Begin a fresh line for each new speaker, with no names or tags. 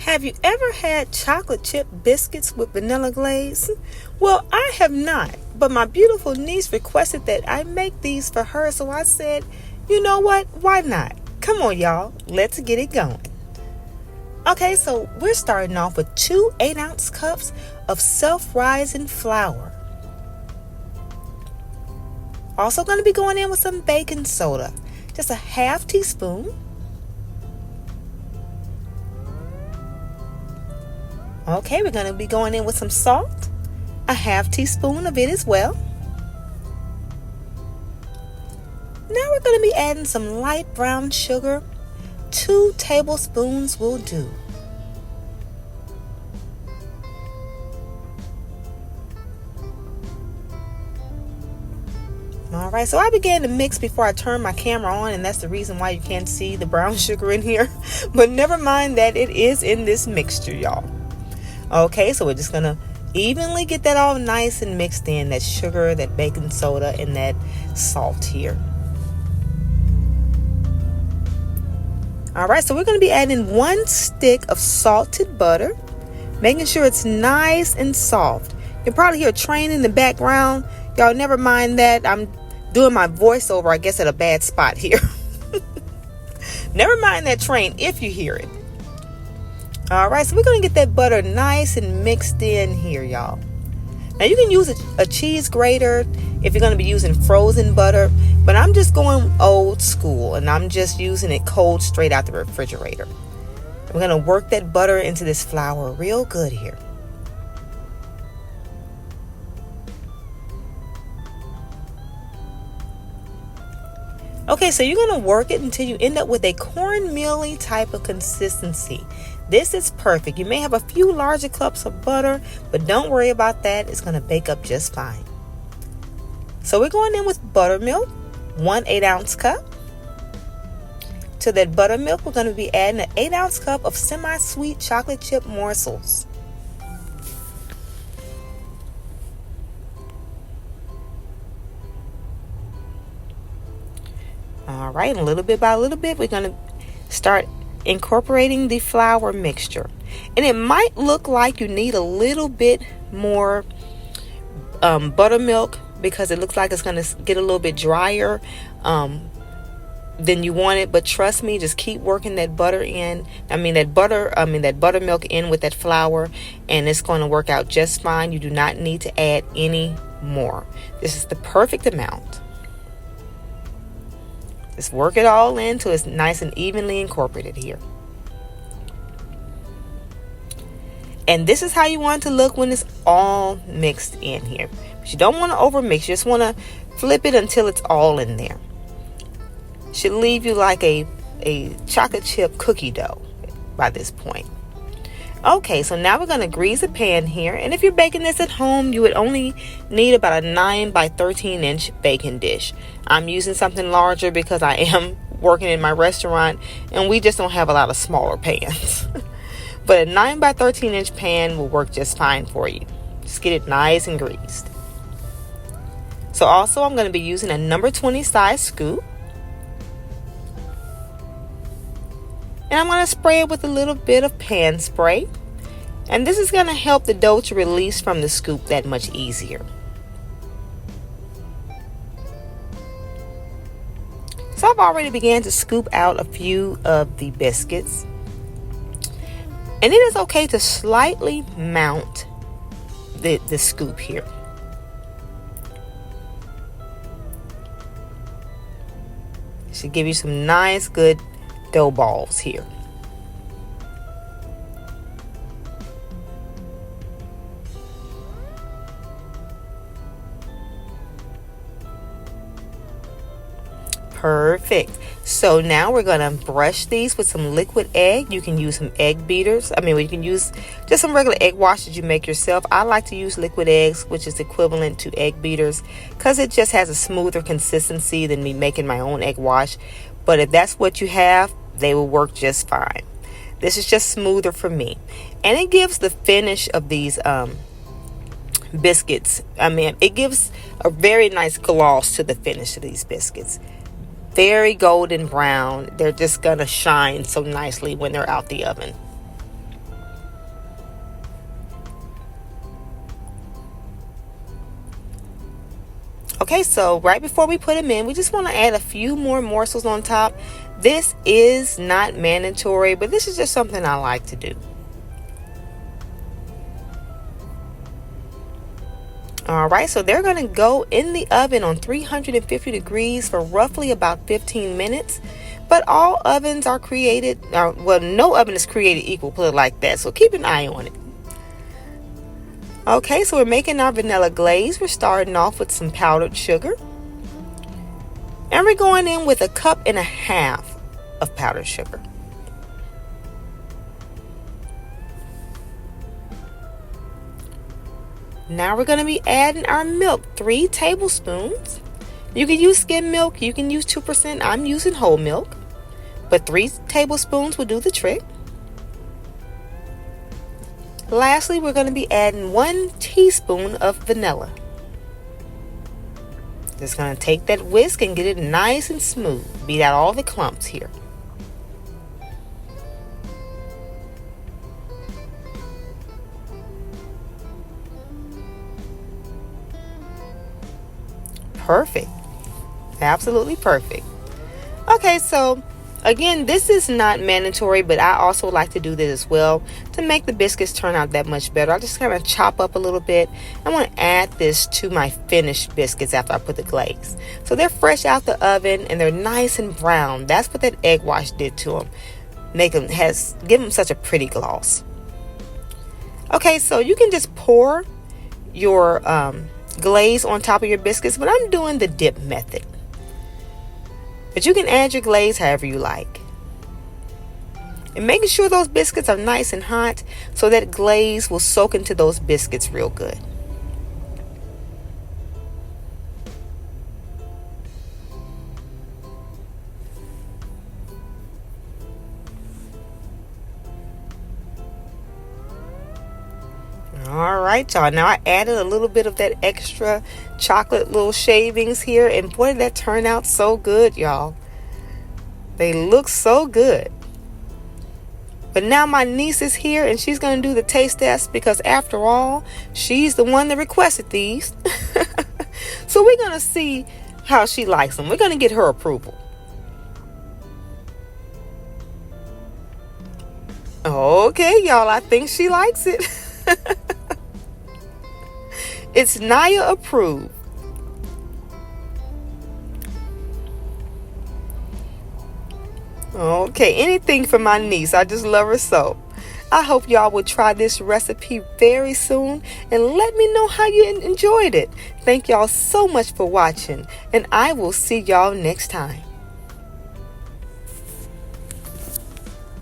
Have you ever had chocolate chip biscuits with vanilla glaze? Well, I have not, but my beautiful niece requested that I make these for her, so I said, you know what, why not? Come on, y'all, let's get it going. Okay, so we're starting off with 2 8-ounce cups of self-rising flour. Also going to be going in with some baking soda, just a half teaspoon. Okay, we're going to be going in with some salt, a half teaspoon of it as well. Now we're going to be adding some light brown sugar. 2 tablespoons will do. Alright, so I began to mix before I turned my camera on, and that's the reason why you can't see the brown sugar in here. But never mind that, it is in this mixture, y'all. Okay, so we're just going to evenly get that all nice and mixed in, that sugar, that baking soda, and that salt here. Alright, so we're going to be adding 1 stick of salted butter, making sure it's nice and soft. You can probably hear a train in the background. Y'all, never mind that. I'm doing my voiceover, I guess, at a bad spot here. Never mind that train if you hear it. Alright, so we're going to get that butter nice and mixed in here, y'all. Now, you can use a cheese grater if you're going to be using frozen butter, but I'm just going old school, and I'm just using it cold straight out the refrigerator. We're going to work that butter into this flour real good here. Okay, so you're going to work it until you end up with a cornmeal-y type of consistency. This is perfect. You may have a few larger cups of butter, but don't worry about that. It's going to bake up just fine. So we're going in with buttermilk, 1 8-ounce cup. To that buttermilk, we're going to be adding an 8-ounce cup of semi-sweet chocolate chip morsels. All right, a little bit by little bit, we're going to start incorporating the flour mixture. And it might look like you need a little bit more buttermilk, because it looks like it's going to get a little bit drier than you want it. But trust me, just keep working that that buttermilk in with that flour, and it's going to work out just fine. You do not need to add any more. This is the perfect amount. Just work it all in until it's nice and evenly incorporated here. And this is how you want it to look when it's all mixed in here. But you don't want to overmix. You just want to flip it until it's all in there. Should leave you like a chocolate chip cookie dough by this point. Okay, so now we're going to grease a pan here. And if you're baking this at home, you would only need about a 9 by 13 inch baking dish. I'm using something larger because I am working in my restaurant and we just don't have a lot of smaller pans. But a 9 by 13 inch pan will work just fine for you. Just get it nice and greased. So also I'm going to be using a number 20 size scoop. And I'm going to spray it with a little bit of pan spray. And this is going to help the dough to release from the scoop that much easier. So I've already began to scoop out a few of the biscuits. And it is okay to slightly mount the scoop here. It should give you some nice, good dough balls here. Perfect. So now we're going to brush these with some liquid egg. You can use some egg beaters. You can use just some regular egg wash that you make yourself. I like to use liquid eggs, which is equivalent to egg beaters, because it just has a smoother consistency than me making my own egg wash. But if that's what you have, they will work just fine. This is just smoother for me. And it gives the finish of these biscuits. It gives a very nice gloss to the finish of these biscuits. Very golden brown. They're just gonna shine so nicely when they're out the oven. Okay, so right before we put them in, we just want to add a few more morsels on top. This is not mandatory, but this is just something I like to do. Alright, so they're going to go in the oven on 350 degrees for roughly about 15 minutes. But all ovens are created, well, no oven is created equal, put it like that. So keep an eye on it. Okay, so we're making our vanilla glaze. We're starting off with some powdered sugar. And we're going in with 1.5 cups of powdered sugar. Now we're going to be adding our milk, 3 tablespoons. You can use skim milk, you can use 2%. I'm using whole milk, but 3 tablespoons will do the trick. Lastly, we're going to be adding 1 teaspoon of vanilla. Just going to take that whisk and get it nice and smooth. Beat out all the clumps here. Perfect. Absolutely perfect. Okay, so again, this is not mandatory, but I also like to do this as well to make the biscuits turn out that much better. I just kind of chop up a little bit. I want to add this to my finished biscuits after I put the glaze. So they're fresh out the oven and they're nice and brown. That's what that egg wash did to them. Give them such a pretty gloss. Okay, so you can just pour your glaze on top of your biscuits, but I'm doing the dip method. But you can add your glaze however you like. And making sure those biscuits are nice and hot so that glaze will soak into those biscuits real good. Alright, y'all. Now I added a little bit of that extra chocolate little shavings here. And boy, did that turn out so good, y'all. They look so good. But now my niece is here and she's going to do the taste test because after all, she's the one that requested these. So we're going to see how she likes them. We're going to get her approval. Okay, y'all. I think she likes it. It's Naya approved. Okay, anything for my niece. I just love her so. I hope y'all will try this recipe very soon and let me know how you enjoyed it. Thank y'all so much for watching, and I will see y'all next time.